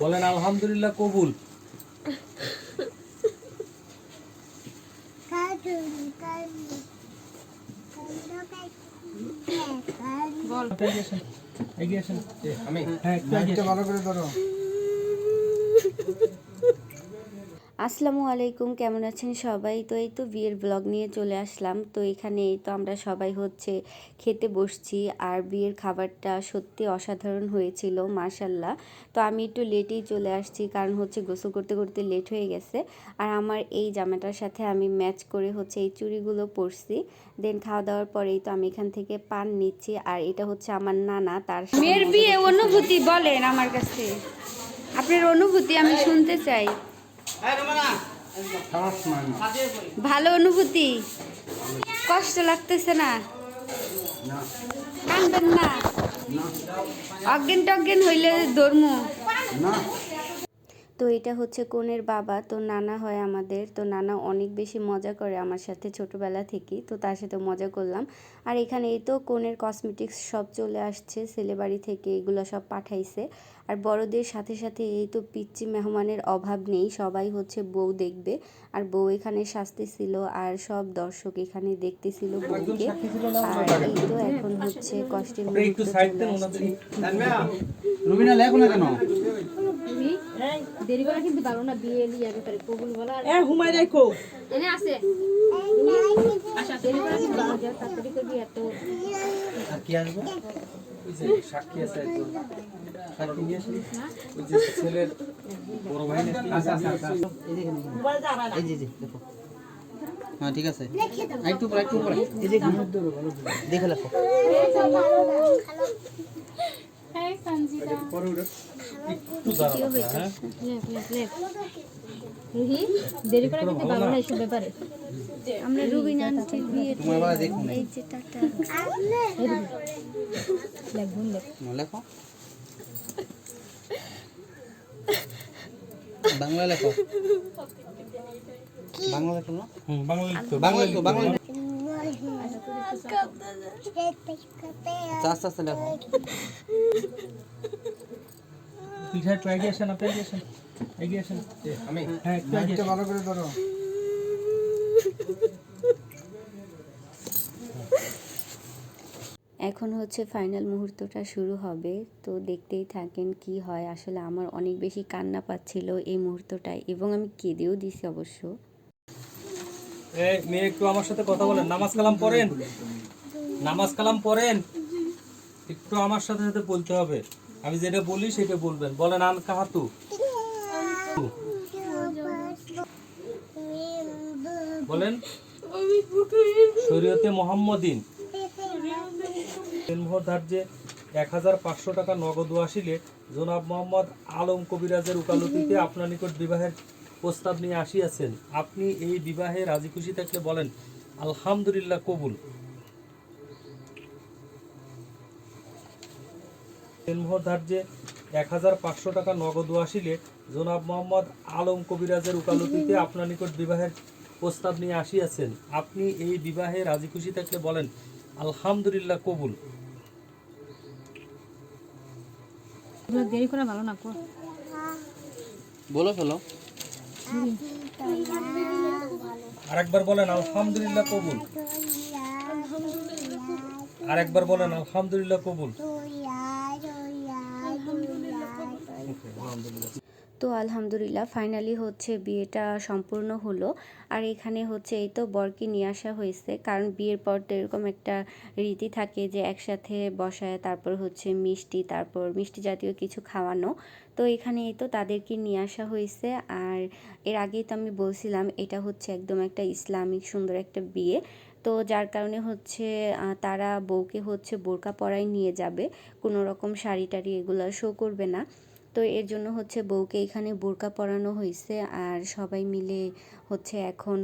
বলেন আলহামদুলিল্লাহ কবুল। আমি হ্যাঁ ভালো করে ধরো। আসসালামু আলাইকুম, কেমন আছেন সবাই? তো এই তো বিয়ের ব্লগ নিয়ে চলে আসলাম। তো এখানে এই তো আমরা সবাই খেতে বসছি। আর বিয়ের খাবারটা সত্যি অসাধারণ হয়েছিল মাশাল্লাহ। তো আমি একটু লেটেই চলে আসছি, কারণ গোসল করতে করতে লেট হয়ে গেছে। আর আমার এই জামাটার সাথে আমি ম্যাচ করে এই চুড়িগুলো পরছি। দেন খাওয়া দাওয়ার পরেই তো আমি এখান থেকে পান নিচ্ছি। আর এটা আমার নানা, তার মেয়ের বিয়ে অনুভূতি বলেন আমার কাছে, আপনার অনুভূতি আমি শুনতে চাই। ভালো অনুভূতি, কষ্ট লাগতেছে না? কাঁদবেন না, অজ্ঞান টজ্ঞান হইলে ধর্ম। তো এটা কনের বাবা, তো নানা হয় আমাদের। তো নানা অনেক বেশি মজা করে আমার সাথে ছোটবেলা থেকেই, তো তার সাথে মজা করলাম। আর এখানে এই তো কনের কসমেটিক্স সব চলে আসছে ছেলে বাড়ি থেকে, এগুলো সব পাঠাইছে। আর বড়দের সাথে সাথে এই তো পিচ্চি মেহমানের অভাব নেই, সবাই বউ দেখবে। আর বউ এখানে সাজতেছিল, আর সব দর্শক এখানে দেখতেছিল বউকে। আর এই তো এখন কষ্টের মুহূর্ত চলে আসছে। রুবিনা লেখো না কেন? দেরি করা কিন্তু ভালো না, বিয়ে লিয়ে আগে করে কবুল বলা হুমাই রাখো এনে আছে। আচ্ছা দেরি করা কিন্তু ভালো, যা তাড়াতাড়ি করবি এত। আর কি আসবে? ওই যে সাক্ষী আছে একজন, সাক্ষী নিয়ে আসি। ওই যে ছেলের বড় ভাই না? আচ্ছা আচ্ছা এই যে এই যে দেখো। হ্যাঁ ঠিক আছে, একটু পরে এই যে দেখে লেখো। হ্যাঁ সঞ্জিতা পরে ওটা একটু দাঁড়াও। হ্যাঁ দেরি করা কিন্তু ভালো না এসব ব্যাপারে। আমরা রুবিনা আন্টির বিয়েতে তোমার বাবা দেখুন এই যে টাটা লাগবুন দেখ লেখো, বাংলা লেখো, বাংলা লেখো না? বাংলা লিখো, বাংলা লিখো, বাংলা লিখো। আস্তে আস্তে লেখো। পিছায় একটু এগিয়ে আসেন, আপনি এগিয়ে আসেন। আমি হ্যাঁ একটু ভালো করে ধরো। এখন ফাইনাল মুহূর্তটা শুরু হবে। তো দেখতেই থাকেন কি হয়। আসলে আমার অনেক বেশি কান্না পাচ্ছিল এই মুহূর্তটায়, এবং আমি কেঁদেও দিছি অবশ্য। এই মেয়ে একটু আমার সাথে কথা বলেন, নামাজ কালাম পড়েন, নামাজ কালাম পড়েন। একটু আমার সাথে সাথে বলতে হবে, আমি যেটা বলি সেটা বলবেন। বলেন আন কাহাতু, বলেন শরীয়তে মুহাম্মাদিন ধার্যে 1500 টাকা নগদ আসিলে জনাব মোহাম্মদ আলম কবিরাজের উকালতিতে আপনার নিকট বিবাহের প্রস্তাব নিয়ে আসিয়াছেন। আপনি এই বিবাহে রাজি খুশি থাকলে বলেন আলহামদুলিল্লাহ কবুল। ধার্যে 1500 টাকা নগদ আসিলে জনাব মোহাম্মদ আলম কবিরাজের উকালতিতে আপনার নিকট বিবাহের প্রস্তাব নিয়ে আসিয়াছেন। আপনি এই বিবাহে রাজি খুশি থাকলে বলেন আলহামদুলিল্লাহ কবুল। দেরি করা ভালো না, বলো ফেলো, আরেকবার বলেন আলহামদুলিল্লাহ কবুল, আরেকবার বলেন আলহামদুলিল্লাহ কবুল। তো আলহামদুলিল্লাহ ফাইনালি বিয়েটা সম্পূর্ণ হলো। আর এখানে এই তো বরকে নিয়ে আসা হয়েছে, কারণ বিয়ের পর তো এরকম একটা রীতি থাকে যে একসাথে বসায়, তারপর মিষ্টি, তারপর মিষ্টি জাতীয় কিছু খাওয়ানো। তো এখানে এই তো তাদেরকে নিয়ে আসা হয়েছে। আর এর আগেই তো আমি বলছিলাম এটা একদম একটা ইসলামিক সুন্দর একটা বিয়ে। তো যার কারণে তারা বউকে বোরকা পরায় নিয়ে যাবে, কোনো রকম শাড়ি টাড়ি এগুলো শো করবে না। তো এর জন্য বউকে এখানে বোরকা পরানো হয়েছে। আর সবাই মিলে এখন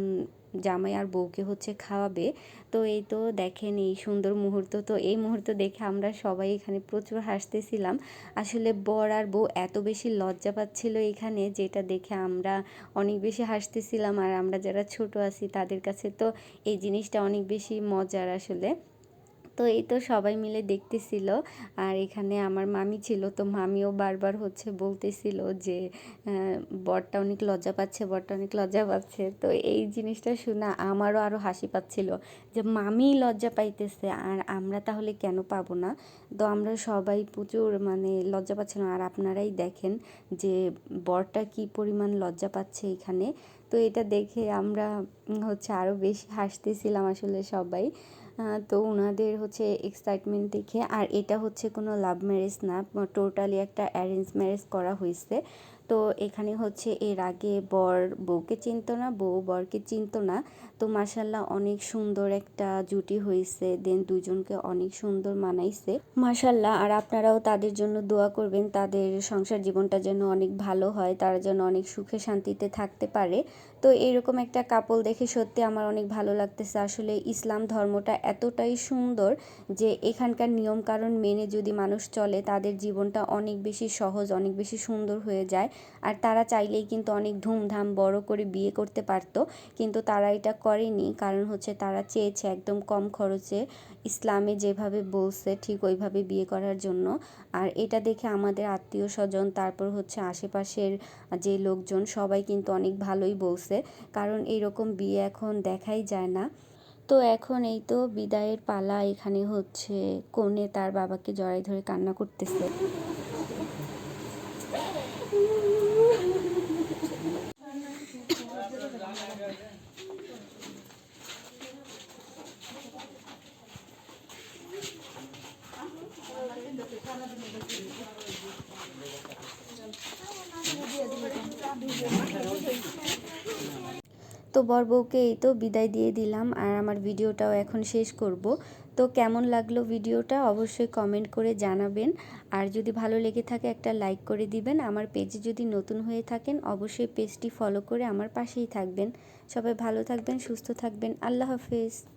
জামাই আর বউকে খাওয়াবে। তো এই তো দেখেন এই সুন্দর মুহূর্ত। তো এই মুহূর্ত দেখে আমরা সবাই এখানে প্রচুর হাসতেছিলাম। আসলে বর আর বউ এত বেশি লজ্জা পাচ্ছিল এখানে, যেটা দেখে আমরা অনেক বেশি হাসতেছিলাম। আর আমরা যারা ছোট আছি তাদের কাছে তো এই জিনিসটা অনেক বেশি মজার আসলে। তো এই তো সবাই মিলে দেখতেছিল। আর এখানে আমার মামি ছিল, তো মামিও বারবার হচ্ছে বলতেছিল যে বরটা অনেক লজ্জা পাচ্ছে, বরটা অনেক লজ্জা পাচ্ছে। তো এই জিনিসটা শুনে আমারও আরও হাসি পাচ্ছিল যে মামি লজ্জা পাইতেছে আর আমরা তাহলে কেন পাবো না। তো আমরা সবাই প্রচুর মানে লজ্জা পাচ্ছিলাম। আর আপনারাই দেখেন যে বরটা কি পরিমাণ লজ্জা পাচ্ছে এখানে। তো এটা দেখে আমরা হচ্ছে আরও বেশি হাসতেছিলাম আসলে সবাই। তো ওনাদের হচ্ছে এক্সাইটমেন্ট দেখে। আর এটা হচ্ছে কোনো লাভ ম্যারেজ না, টোটালি একটা অ্যারেঞ্জ ম্যারেজ করা হয়েছে। তো এখানে হচ্ছে এর আগে বর বউকে চিনতো না, বউ বরকে চিনতো না। তো মাশাল্লাহ অনেক সুন্দর একটা জুটি হয়েছে, দেন দুজনকে অনেক সুন্দর মানাইছে মাশাল্লাহ। আর আপনারাও তাদের জন্য দোয়া করবেন, তাদের সংসার জীবনটা যেন অনেক ভালো হয়, তারা যেন অনেক সুখে শান্তিতে থাকতে পারে। তো এরকম একটা কাপল দেখে সত্যি আমার অনেক ভালো লাগতেছে। আসলে ইসলাম ধর্মটা এতটাই সুন্দর যে এখানকার নিয়মকানুন মেনে যদি মানুষ চলে তাদের জীবনটা অনেক বেশি সহজ, অনেক বেশি সুন্দর হয়ে যায়। আর তারা চাইলেই কিন্তু অনেক ধুমধাম বড় করে বিয়ে করতে পারতো, কিন্তু তারা এটা করেনি। কারণ হচ্ছে তারা চেয়েছে একদম কম খরচে ইসলামে যেভাবে বলছে ঠিক ওইভাবে বিয়ে করার জন্য। আর এটা দেখে আমাদের আত্মীয় স্বজন, তারপর হচ্ছে আশেপাশের যে লোকজন সবাই কিন্তু অনেক ভালোই বলছে, কারণ এইরকম বিয়ে এখন দেখাই যায় না। তো এখন এই তো বিদায়ের পালা, এখানে হচ্ছে কনে তার বাবাকে জড়াই ধরে কান্না করতেছে। তো বর বউকে এই তো বিদায় দিয়ে দিলাম আর আমার ভিডিওটাও এখন শেষ করব। তো কেমন লাগলো ভিডিওটা অবশ্যই কমেন্ট করে জানাবেন। আর যদি ভালো লেগে থাকে একটা লাইক করে দিবেন। আমার পেজে যদি নতুন হয়ে থাকেন অবশ্যই পেজটি ফলো করে আমার পাশেই থাকবেন। সবাই ভালো থাকবেন, সুস্থ থাকবেন। আল্লাহ হাফেজ।